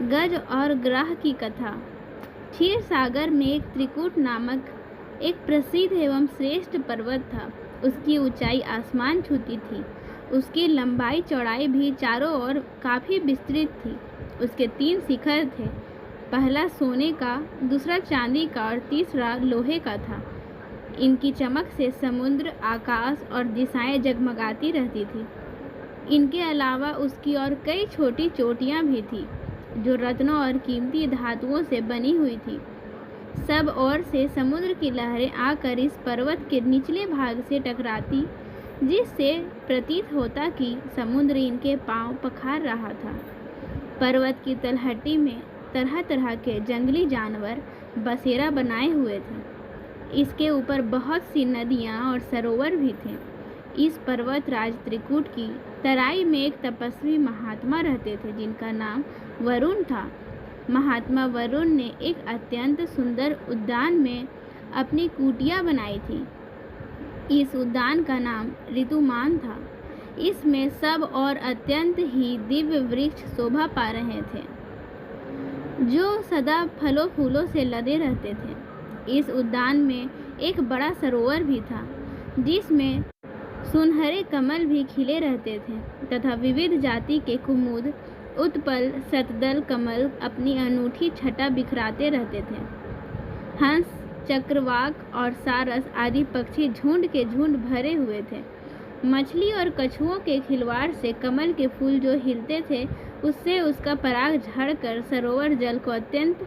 गज और ग्रह की कथा। क्षीर सागर में एक त्रिकूट नामक एक प्रसिद्ध एवं श्रेष्ठ पर्वत था। उसकी ऊंचाई आसमान छूती थी। उसकी लंबाई चौड़ाई भी चारों ओर काफ़ी विस्तृत थी। उसके 3 शिखर थे। पहला सोने का, दूसरा चांदी का और तीसरा लोहे का था। इनकी चमक से समुद्र, आकाश और दिशाएं जगमगाती रहती थी। इनके अलावा उसकी और कई छोटी चोटियां भी थीं, जो रत्नों और कीमती धातुओं से बनी हुई थी। सब ओर से समुद्र की लहरें आकर इस पर्वत के निचले भाग से टकराती, जिससे प्रतीत होता कि समुद्र इनके पांव पखार रहा था। पर्वत की तलहटी में तरह तरह के जंगली जानवर बसेरा बनाए हुए थे। इसके ऊपर बहुत सी नदियां और सरोवर भी थे। इस पर्वतराज त्रिकूट की तराई में एक तपस्वी महात्मा रहते थे, जिनका नाम वरुण था। महात्मा वरुण ने एक अत्यंत सुंदर उद्यान में अपनी कुटिया बनाई थी। इस उद्यान का नाम ऋतुमान था। इसमें सब और अत्यंत ही दिव्य वृक्ष शोभा पा रहे थे, जो सदा फलों फूलों से लदे रहते थे। इस उद्यान में एक बड़ा सरोवर भी था, जिसमें सुनहरे कमल भी खिले रहते थे तथा विविध जाति के कुमुद, उत्पल, शतदल कमल अपनी अनूठी छटा बिखराते रहते थे। हंस, चक्रवाक और सारस आदि पक्षी झुंड के झुंड भरे हुए थे। मछली और कछुओं के खिलवाड़ से कमल के फूल जो हिलते थे, उससे उसका पराग झड़कर सरोवर जल को अत्यंत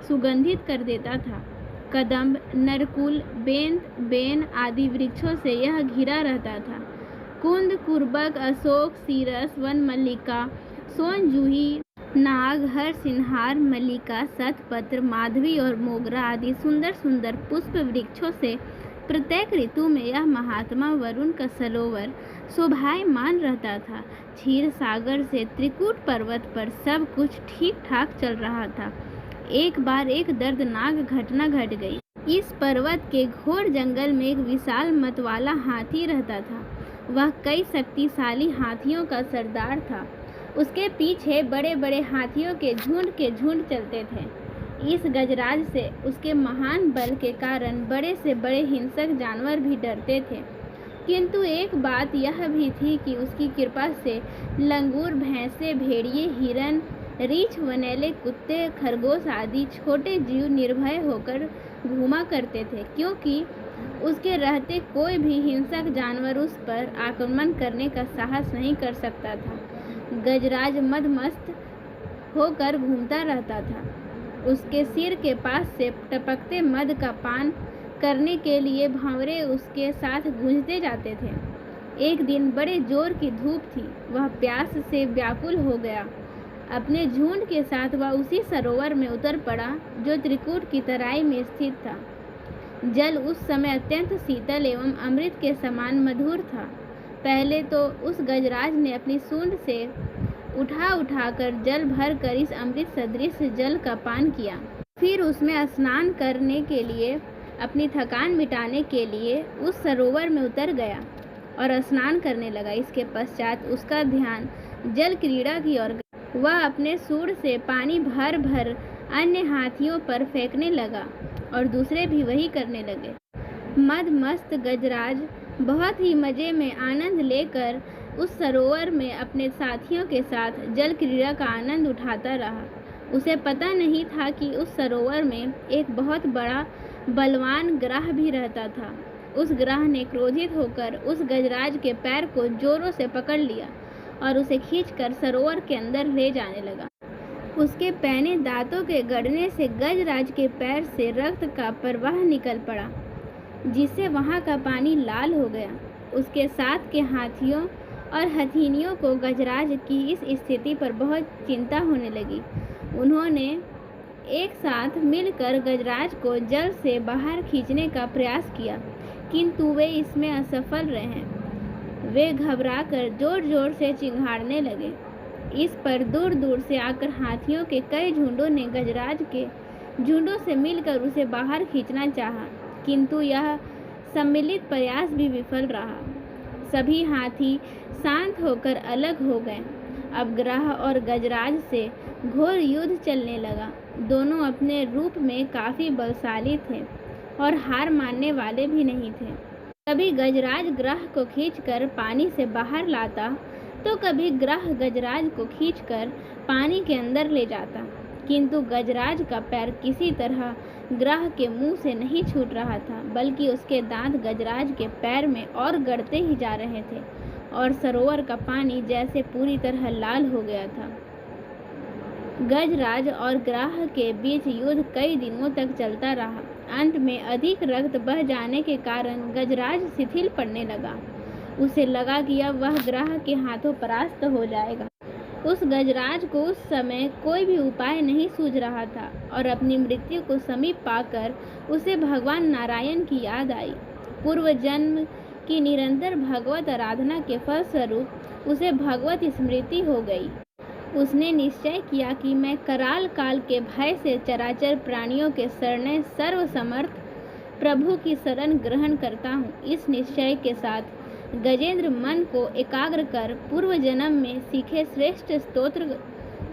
सुगंधित कर देता था। कदम्ब, नरकुल, बेन आदि वृक्षों से यह घिरा रहता था। कुंद, कुर्बक, अशोक, सीरस, वन मल्लिका, सोन जूही, नाग, हर सिंहार, मल्लिका, शतपत्र, माधवी और मोगरा आदि सुंदर सुंदर पुष्प वृक्षों से प्रत्येक ऋतु में यह महात्मा वरुण का सरोवर शोभायमान रहता था। क्षीर सागर से त्रिकूट पर्वत पर सब कुछ ठीक ठाक चल रहा था। एक बार एक दर्दनाक घटना घट गई। इस पर्वत के घोर जंगल में एक विशाल मतवाला हाथी रहता था। वह कई शक्तिशाली हाथियों का सरदार था। उसके पीछे बड़े बड़े हाथियों के झुंड चलते थे। इस गजराज से, उसके महान बल के कारण, बड़े से बड़े हिंसक जानवर भी डरते थे। किंतु एक बात यह भी थी कि उसकी कृपा से लंगूर, भैंसे, भेड़िए, हिरन, रीछ, वनैले, कुत्ते, खरगोश आदि छोटे जीव निर्भय होकर घूमा करते थे, क्योंकि उसके रहते कोई भी हिंसक जानवर उस पर आक्रमण करने का साहस नहीं कर सकता था। गजराज मदमस्त होकर घूमता रहता था। उसके सिर के पास से टपकते मद का पान करने के लिए भंवरे उसके साथ गूंजते जाते थे। एक दिन बड़े जोर की धूप थी। वह प्यास से व्याकुल हो गया। अपने झुंड के साथ वह उसी सरोवर में उतर पड़ा, जो त्रिकूट की तराई में स्थित था। जल उस समय अत्यंत शीतल एवं अमृत के समान मधुर था। पहले तो उस गजराज ने अपनी सूंड से उठाकर जल भर कर इस अमृत सदृश जल का पान किया। फिर उसमें स्नान करने के लिए, अपनी थकान मिटाने के लिए उस सरोवर में उतर गया और स्नान करने लगा। इसके पश्चात उसका ध्यान जल क्रीड़ा की ओर गया। वह अपने सूंड से पानी भर भर अन्य हाथियों पर फेंकने लगा और दूसरे भी वही करने लगे। मदमस्त गजराज बहुत ही मजे में आनंद लेकर उस सरोवर में अपने साथियों के साथ जल क्रीड़ा का आनंद उठाता रहा। उसे पता नहीं था कि उस सरोवर में एक बहुत बड़ा बलवान ग्राह भी रहता था। उस ग्राह ने क्रोधित होकर उस गजराज के पैर को जोरों से पकड़ लिया और उसे खींचकर सरोवर के अंदर ले जाने लगा। उसके पैने दांतों के गड़ने से गजराज के पैर से रक्त का प्रवाह निकल पड़ा, जिससे वहां का पानी लाल हो गया। उसके साथ के हाथियों और हथिनियों को गजराज की इस स्थिति पर बहुत चिंता होने लगी। उन्होंने एक साथ मिलकर गजराज को जल से बाहर खींचने का प्रयास किया, किंतु वे इसमें असफल रहे। वे घबराकर जोर जोर से चिंघाड़ने लगे। इस पर दूर दूर से आकर हाथियों के कई झुंडों ने गजराज के झुंडों से मिलकर उसे बाहर खींचना चाहा, किंतु यह सम्मिलित प्रयास भी विफल रहा। सभी हाथी शांत होकर अलग हो गए। अब ग्राह और गजराज से घोर युद्ध चलने लगा। दोनों अपने रूप में काफी बलशाली थे और हार मानने वाले भी नहीं थे। कभी गजराज ग्रह को खींचकर पानी से बाहर लाता तो कभी ग्रह गजराज को खींचकर पानी के अंदर ले जाता, किंतु गजराज का पैर किसी तरह ग्रह के मुंह से नहीं छूट रहा था, बल्कि उसके दांत गजराज के पैर में और गड़ते ही जा रहे थे और सरोवर का पानी जैसे पूरी तरह लाल हो गया था। गजराज और ग्रह के बीच युद्ध कई दिनों तक चलता रहा। अंत में अधिक रक्त बह जाने के कारण गजराज शिथिल पड़ने लगा। उसे लगा कि अब वह ग्रह के हाथों परास्त हो जाएगा। उस गजराज को उस समय कोई भी उपाय नहीं सूझ रहा था और अपनी मृत्यु को समीप पाकर उसे भगवान नारायण की याद आई। पूर्व जन्म की निरंतर भगवत आराधना के फलस्वरूप उसे भगवत स्मृति हो गई। उसने निश्चय किया कि मैं कराल काल के भय से चराचर प्राणियों के शरण सर्वसमर्थ प्रभु की शरण ग्रहण करता हूँ। इस निश्चय के साथ गजेंद्र मन को एकाग्र कर पूर्व जन्म में सीखे श्रेष्ठ स्तोत्र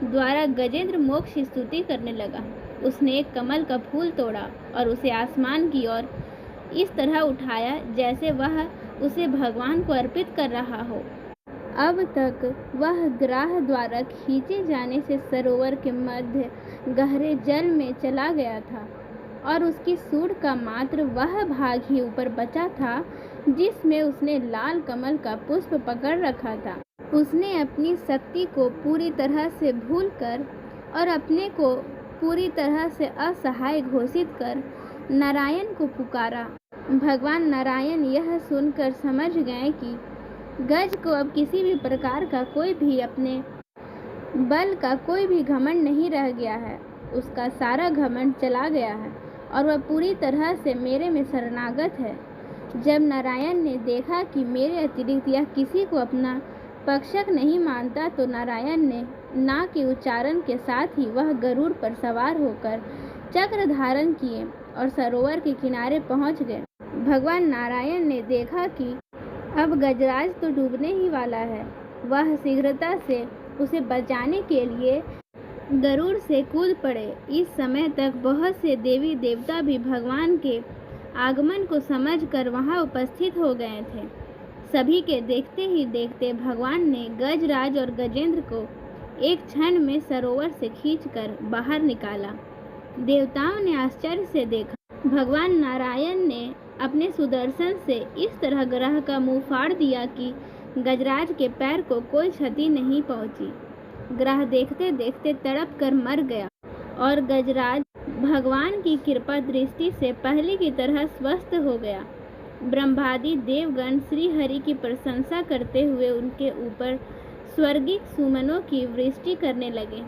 द्वारा गजेंद्र मोक्ष की स्तुति करने लगा। उसने एक कमल का फूल तोड़ा और उसे आसमान की ओर इस तरह उठाया जैसे वह उसे भगवान को अर्पित कर रहा हो। अब तक वह ग्रह द्वारा खींचे जाने से सरोवर के मध्य गहरे जल में चला गया था और उसकी सूंड का मात्र वह भाग ही ऊपर बचा था जिसमें उसने लाल कमल का पुष्प पकड़ रखा था। उसने अपनी शक्ति को पूरी तरह से भूलकर और अपने को पूरी तरह से असहाय घोषित कर नारायण को पुकारा। भगवान नारायण यह सुनकर समझ गए कि गज को अब किसी भी प्रकार का कोई भी अपने बल का कोई भी घमंड नहीं रह गया है। उसका सारा घमंड चला गया है और वह पूरी तरह से मेरे में शरणागत है। जब नारायण ने देखा कि मेरे अतिरिक्त यह किसी को अपना पक्षक नहीं मानता तो नारायण ने ना के उच्चारण के साथ ही वह गरुड़ पर सवार होकर चक्र धारण किए और सरोवर के किनारे पहुंच गए। भगवान नारायण ने देखा कि अब गजराज तो डूबने ही वाला है। वह शीघ्रता से उसे बचाने के लिए गरुड़ से कूद पड़े। इस समय तक बहुत से देवी देवता भी भगवान के आगमन को समझकर वहां उपस्थित हो गए थे। सभी के देखते ही देखते भगवान ने गजराज और गजेंद्र को एक क्षण में सरोवर से खींचकर बाहर निकाला। देवताओं ने आश्चर्य से देखा। भगवान नारायण ने अपने सुदर्शन से इस तरह ग्रह का मुंह फाड़ दिया कि गजराज के पैर को कोई क्षति नहीं पहुंची। ग्रह देखते देखते तड़प कर मर गया और गजराज भगवान की कृपा दृष्टि से पहले की तरह स्वस्थ हो गया। ब्रह्मादि देवगण श्री हरि की प्रशंसा करते हुए उनके ऊपर स्वर्गिक सुमनों की वृष्टि करने लगे।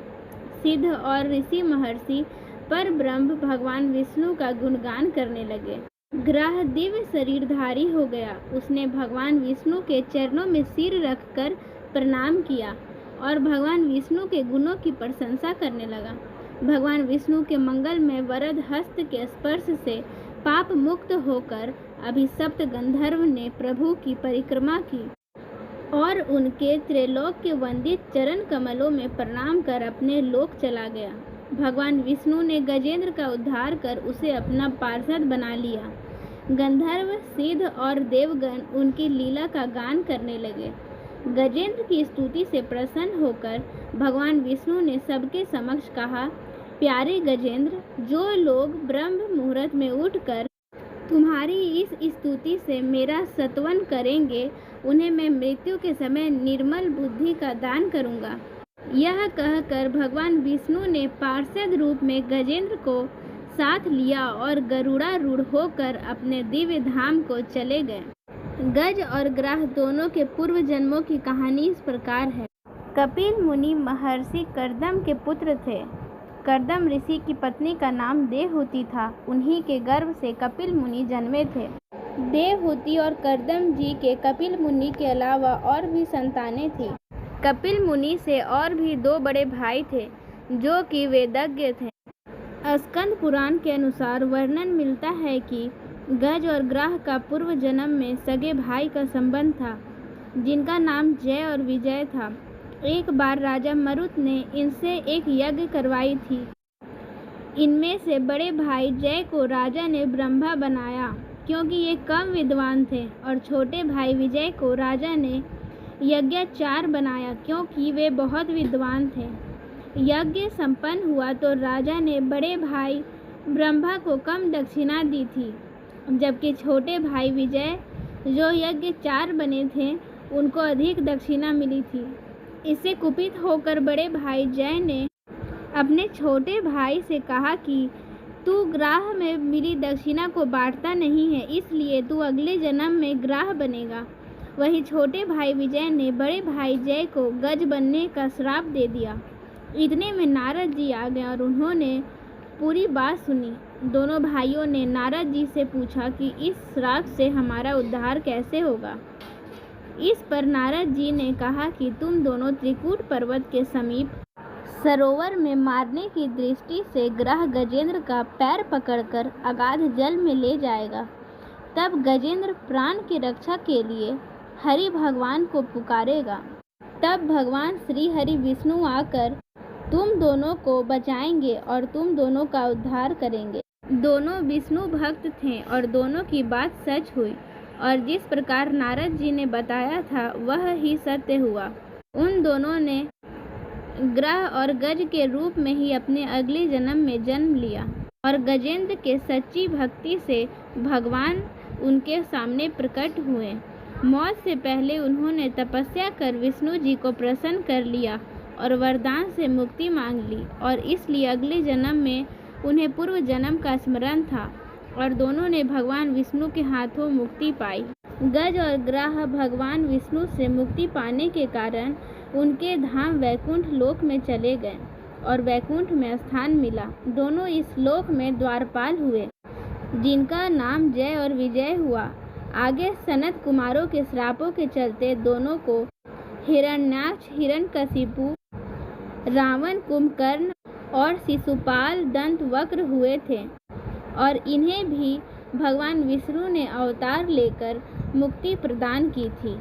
सिद्ध और ऋषि महर्षि पर ब्रह्म भगवान विष्णु का गुणगान करने लगे। ग्रह दिव्य शरीरधारी हो गया। उसने भगवान विष्णु के चरणों में सिर रखकर प्रणाम किया और भगवान विष्णु के गुणों की प्रशंसा करने लगा। भगवान विष्णु के मंगल में वरद हस्त के स्पर्श से पाप मुक्त होकर अभिशप्त गंधर्व ने प्रभु की परिक्रमा की और उनके त्रैलोक के वंदित चरण कमलों में प्रणाम कर अपने लोक चला गया। भगवान विष्णु ने गजेंद्र का उद्धार कर उसे अपना पार्षद बना लिया। गंधर्व सिद्ध और देवगण उनकी लीला का गान करने लगे। गजेंद्र की स्तुति से प्रसन्न होकर भगवान विष्णु ने सबके समक्ष कहा, प्यारे गजेंद्र, जो लोग ब्रह्म मुहूर्त में उठकर तुम्हारी इस स्तुति से मेरा स्तवन करेंगे उन्हें मैं मृत्यु के समय निर्मल बुद्धि का दान करूंगा। यह कहकर भगवान विष्णु ने पार्षद रूप में गजेंद्र को साथ लिया और गरुड़ारूढ़ होकर अपने दिव्य धाम को चले गए। गज और ग्रह दोनों के पूर्व जन्मों की कहानी इस प्रकार है। कपिल मुनि महर्षि कर्दम के पुत्र थे। कर्दम ऋषि की पत्नी का नाम देवहूति था। उन्हीं के गर्भ से कपिल मुनि जन्मे थे। देवहूति और कर्दम जी के कपिल मुनि के अलावा और भी संतानें थीं। कपिल मुनि से और भी 2 बड़े भाई थे जो कि वेदज्ञ थे। स्कंद पुराण के अनुसार वर्णन मिलता है कि गज और ग्रह का पूर्व जन्म में सगे भाई का संबंध था जिनका नाम जय और विजय था। एक बार राजा मरुत ने इनसे एक यज्ञ करवाई थी। इनमें से बड़े भाई जय को राजा ने ब्रह्मा बनाया क्योंकि ये कम विद्वान थे, और छोटे भाई विजय को राजा ने यज्ञाचार्य बनाया क्योंकि वे बहुत विद्वान थे। यज्ञ संपन्न हुआ तो राजा ने बड़े भाई ब्रह्मा को कम दक्षिणा दी थी, जबकि छोटे भाई विजय जो यज्ञाचार्य बने थे उनको अधिक दक्षिणा मिली थी। इससे कुपित होकर बड़े भाई जय ने अपने छोटे भाई से कहा कि तू ग्राह में मिली दक्षिणा को बांटता नहीं है, इसलिए तू अगले जन्म में ग्राह बनेगा। वही छोटे भाई विजय ने बड़े भाई जय को गज बनने का श्राप दे दिया। इतने में नारद जी आ गए और उन्होंने पूरी बात सुनी। दोनों भाइयों ने नारद जी से पूछा कि इस श्राप से हमारा उद्धार कैसे होगा। इस पर नारद जी ने कहा कि तुम दोनों त्रिकूट पर्वत के समीप सरोवर में मारने की दृष्टि से ग्रह गजेंद्र का पैर पकड़कर अगाध जल में ले जाएगा। तब गजेंद्र प्राण की रक्षा के लिए हरि भगवान को पुकारेगा। तब भगवान श्री हरि विष्णु आकर तुम दोनों को बचाएंगे और तुम दोनों का उद्धार करेंगे। दोनों विष्णु भक्त थे और दोनों की बात सच हुई, और जिस प्रकार नारद जी ने बताया था वह ही सत्य हुआ। उन दोनों ने ग्रह और गज के रूप में ही अपने अगले जन्म में जन्म लिया, और गजेंद्र के सच्ची भक्ति से भगवान उनके सामने प्रकट हुए। मौत से पहले उन्होंने तपस्या कर विष्णु जी को प्रसन्न कर लिया और वरदान से मुक्ति मांग ली, और इसलिए अगले जन्म में उन्हें पूर्व जन्म का स्मरण था और दोनों ने भगवान विष्णु के हाथों मुक्ति पाई। गज और ग्रह भगवान विष्णु से मुक्ति पाने के कारण उनके धाम वैकुंठ लोक में चले गए और वैकुंठ में स्थान मिला। दोनों इस लोक में द्वारपाल हुए, जिनका नाम जय और विजय हुआ। आगे सनत कुमारों के श्रापों के चलते दोनों को हिरण्याक्ष, हिरण्यकशिपु, रावण, कुंभकर्ण और शिशुपाल दंत वक्र हुए थे, और इन्हें भी भगवान विष्णु ने अवतार लेकर मुक्ति प्रदान की थी।